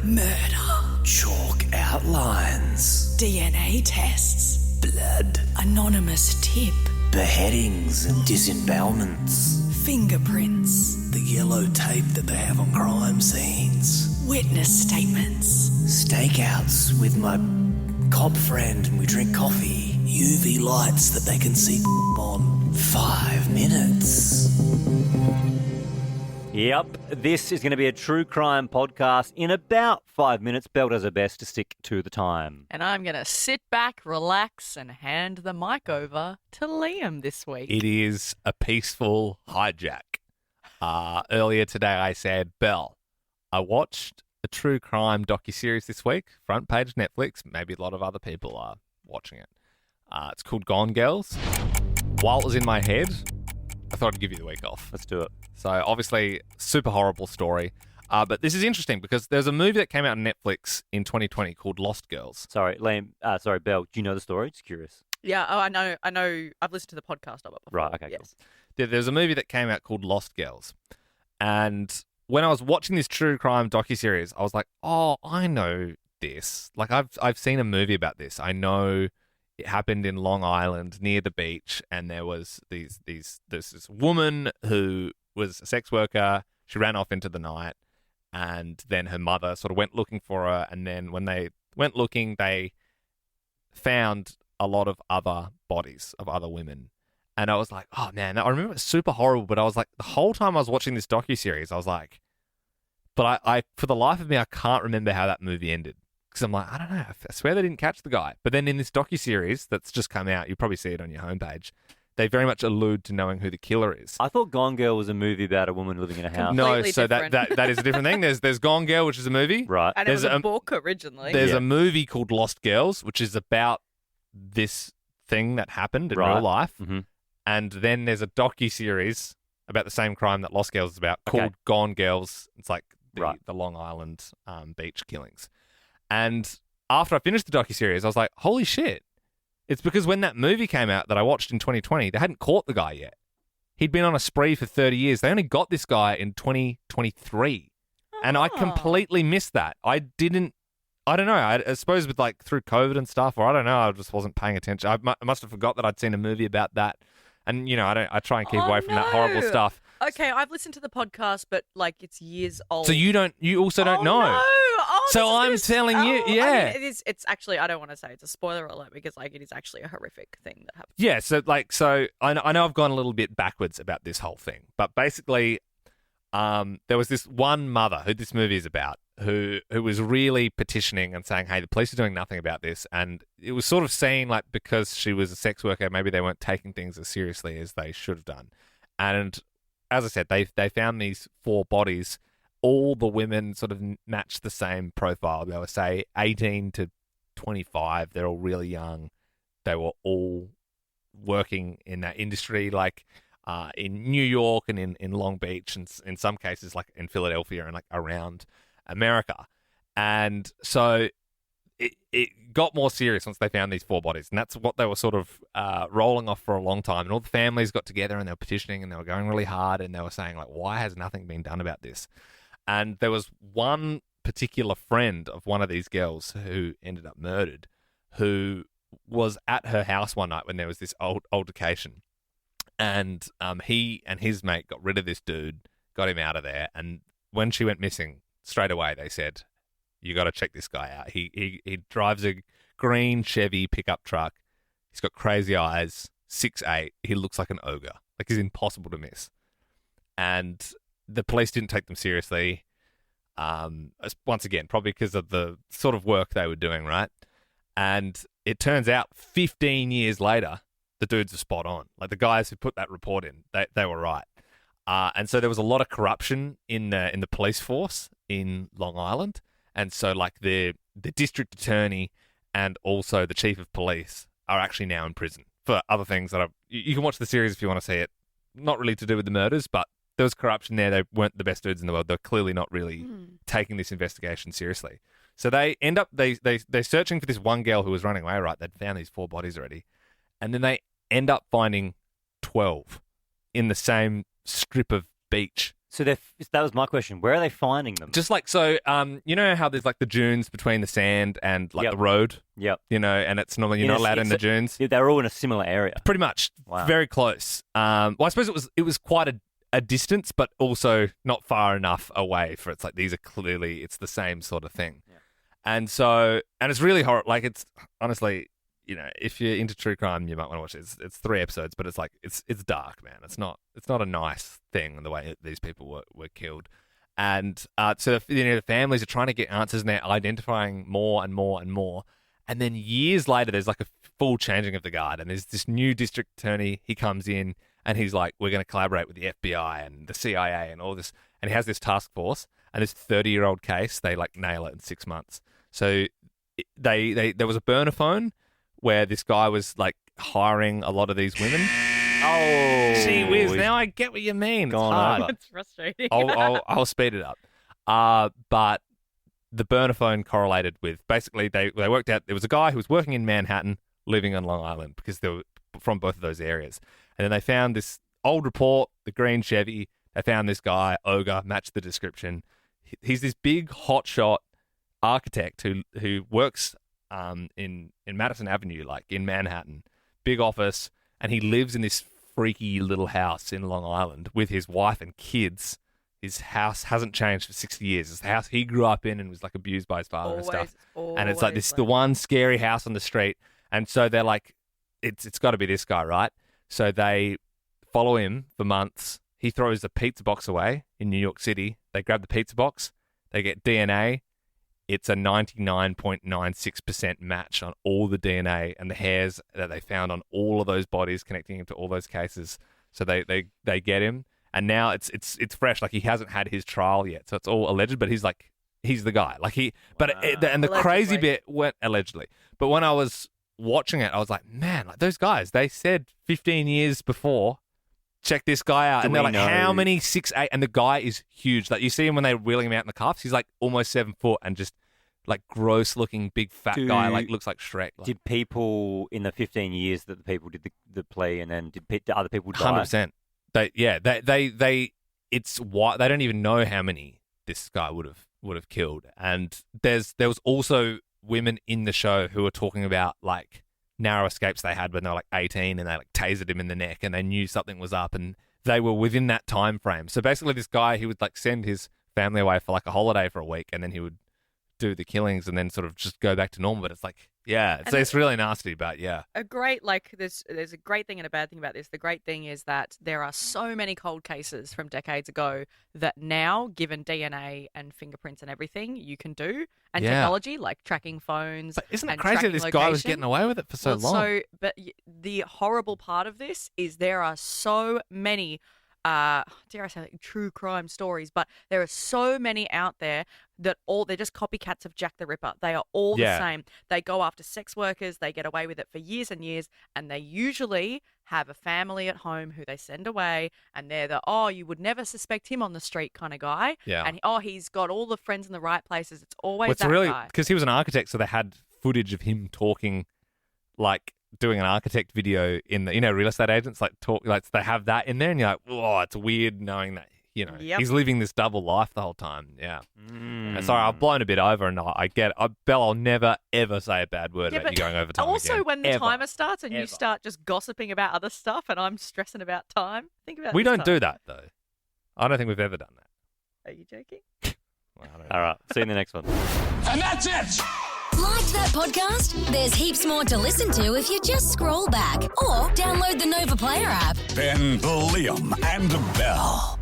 Murder. Chalk outlines. DNA tests. Blood. Anonymous tip. Beheadings and disembowelments. Fingerprints. The yellow tape that they have on crime scenes. Witness statements. Stakeouts with my cop friend and we drink coffee. UV lights that they can see on. 5 minutes. Yep, this is going to be a true crime podcast in about 5 minutes. Belle does her best to stick to the time. And I'm going to sit back, relax, and hand the mic over to Liam this week. It is a peaceful hijack. Earlier today I said, Belle, I watched a true crime docuseries this week, front page Netflix. Maybe a lot of other people are watching it. It's called Gone Girls. While it was in my head, I thought I'd give you the week off. Let's do it. So obviously, super horrible story. But this is interesting because there's a movie that came out on Netflix in 2020 called Lost Girls. Sorry, Liam. Sorry, Belle. Do you know the story? Just curious. Yeah, I know. I've listened to the podcast of it before. Right, okay, yes. There's a movie that came out called Lost Girls. And when I was watching this true crime docuseries, I was like, oh, I know this. Like, I've seen a movie about this. I know it happened in Long Island near the beach, and there was there's this woman who was a sex worker. She ran off into the night, and then her mother sort of went looking for her, and then when they went looking, they found a lot of other bodies of other women. And I was like, oh man, I remember it was super horrible, but I was like, the whole time I was watching this docuseries, I was like, but I for the life of me, I can't remember how that movie ended. Because I'm like, I don't know, I swear they didn't catch the guy. But then in this docuseries that's just come out, you'll probably see it on your homepage, they very much allude to knowing who the killer is. I thought Gone Girl was a movie about a woman living in a house. No, Completely so different. that is a different thing. There's Gone Girl, which is a movie. Right. And it was There's a book originally. There's a movie called Lost Girls, which is about this thing that happened in Right. real life. Mm-hmm. And then there's a docu-series about the same crime that Lost Girls is about called Gone Girls. It's like the Long Island beach killings. And after I finished the docu-series, I was like, holy shit. It's because when that movie came out that I watched in 2020, they hadn't caught the guy yet. He'd been on a spree for 30 years. They only got this guy in 2023. And I completely missed that. I don't know. I suppose with like through COVID and stuff, or I don't know, I just wasn't paying attention. I must have forgot that I'd seen a movie about that. And, you know, I try and keep away from that horrible stuff. Okay, I've listened to the podcast, but like it's years old. So you also don't know. No. Oh, So this is I'm gonna- telling you, yeah. I mean, it's actually, I don't want to say it's a spoiler alert because like it is actually a horrific thing that happened. Yeah, so I know I've gone a little bit backwards about this whole thing, but basically, there was this one mother who this movie is about, who was really petitioning and saying, hey, the police are doing nothing about this, and it was sort of seen like because she was a sex worker, maybe they weren't taking things as seriously as they should have done. And as I said, they found these 4 bodies. All the women sort of matched the same profile. They were, say, 18 to 25. They're all really young. They were all working in that industry, like in New York and in Long Beach, and in some cases, like in Philadelphia and like around America. And so it got more serious once they found these 4 bodies. And that's what they were sort of rolling off for a long time. And all the families got together and they were petitioning and they were going really hard and they were saying, like, why has nothing been done about this? And there was one particular friend of one of these girls who ended up murdered, who was at her house one night when there was this altercation. And he and his mate got rid of this dude, got him out of there. And when she went missing, straight away they said, you got to check this guy out. He drives a green Chevy pickup truck. He's got crazy eyes, 6'8". He looks like an ogre. Like, he's impossible to miss. And the police didn't take them seriously. Once again, probably because of the sort of work they were doing, right? And it turns out 15 years later, the dudes are spot on. Like, the guys who put that report in, they were right. And so there was a lot of corruption in the police force in Long Island. And so, like, the district attorney and also the chief of police are actually now in prison for other things that you can watch the series if you want to see it. Not really to do with the murders, but there was corruption there. They weren't the best dudes in the world. They're clearly not really taking this investigation seriously. So they end up, they're searching for this one girl who was running away, right? They'd found these 4 bodies already. And then they end up finding 12 in the same strip of beach So that was my question. Where are they finding them? Just like, so, you know how there's like the dunes between the sand and like Yep. the road, Yep. you know, and it's normally you're not allowed in the dunes. Yeah, they're all in a similar area. Pretty much, Wow. very close. Well, I suppose it was quite a distance, but also not far enough away for it's like these are clearly it's the same sort of thing. Yeah. And so, and it's really horrible. Like it's honestly, you know, if you're into true crime, you might want to watch it. It's 3 episodes, but it's like it's dark, man. It's not a nice thing the way these people were killed. And so the families are trying to get answers and they're identifying more and more and more. And then years later, there's like a full changing of the guard, and there's this new district attorney. He comes in and he's like, "We're going to collaborate with the FBI and the CIA and all this." And he has this task force, and this 30-year-old case, they like nail it in 6 months. So there was a burner phone where this guy was like hiring a lot of these women. Oh, Gee whiz! Now I get what you mean. It's Gone hard. over. It's frustrating. I'll speed it up. But the burner phone correlated with basically they worked out there was a guy who was working in Manhattan, living on Long Island because they were from both of those areas. And then they found this old report, the green Chevy. They found this guy, Ogre, matched the description. He's this big hotshot architect who works in Madison Avenue, like in Manhattan, big office, and he lives in this freaky little house in Long Island with his wife and kids. His house hasn't changed for 60 years. It's the house he grew up in and was like abused by his father and stuff. And it's like this the one scary house on the street. And so they're like, it's got to be this guy, right? So they follow him for months. He throws a pizza box away in New York City. They grab the pizza box. They get DNA. It's a 99.96% match on all the DNA and the hairs that they found on all of those bodies connecting him to all those cases. So they get him. And now it's fresh. Like he hasn't had his trial yet. So it's all alleged, but he's the guy. Like and the Allegedly. crazy bit went allegedly. But when I was watching it, I was like, man, like those guys, they said 15 years before, check this guy out. Do And they're we like, know- how many 6'8"? And the guy is huge. Like you see him when they're wheeling him out in the cuffs. He's like almost 7 foot and just like gross looking big fat guy. Like looks like Shrek. Like, Did people in the 15 years that the people did the plea, and then did other people die? 100%. It's why they don't even know how many this guy would have killed. And there was also women in the show who were talking about like narrow escapes they had when they were like 18 and they like tasered him in the neck and they knew something was up and they were within that time frame. So basically this guy, he would like send his family away for like a holiday for a week and then he would do the killings and then sort of just go back to normal. But it's like, yeah, it's really nasty, but yeah. A great, like, there's a great thing and a bad thing about this. The great thing is that there are so many cold cases from decades ago that now, given DNA and fingerprints and everything, you can do, and Yeah. technology like tracking phones. But isn't it and crazy that tracking this guy was location. getting away with it for so Well, long? The horrible part of this is there are so many, dare I say, like, true crime stories, but there are so many out there that they're just copycats of Jack the Ripper. They are all the Yeah. same. They go after sex workers. They get away with it for years and years, and they usually have a family at home who they send away, and they're you would never suspect him on the street kind of guy. Yeah. And he's got all the friends in the right places. It's always What's that really guy. because he was an architect, so they had footage of him talking, like doing an architect video in the real estate agents they have that in there, and you're like, oh, it's weird knowing that Yep. he's living this double life the whole time. Yeah. Mm. Sorry, I've blown a bit over, and I get it. Belle, I'll never ever say a bad word Yeah, about but you going over time. Also, again. when the Ever. timer starts and you Ever. start just gossiping about other stuff, and I'm stressing about time, think about We this don't time. do that though. I don't think we've ever done that. Are you joking? Well, I don't All right, see you in the next one. And that's it! Like that podcast? There's heaps more to listen to if you just scroll back or download the Nova Player app. Ben, Liam, and Belle.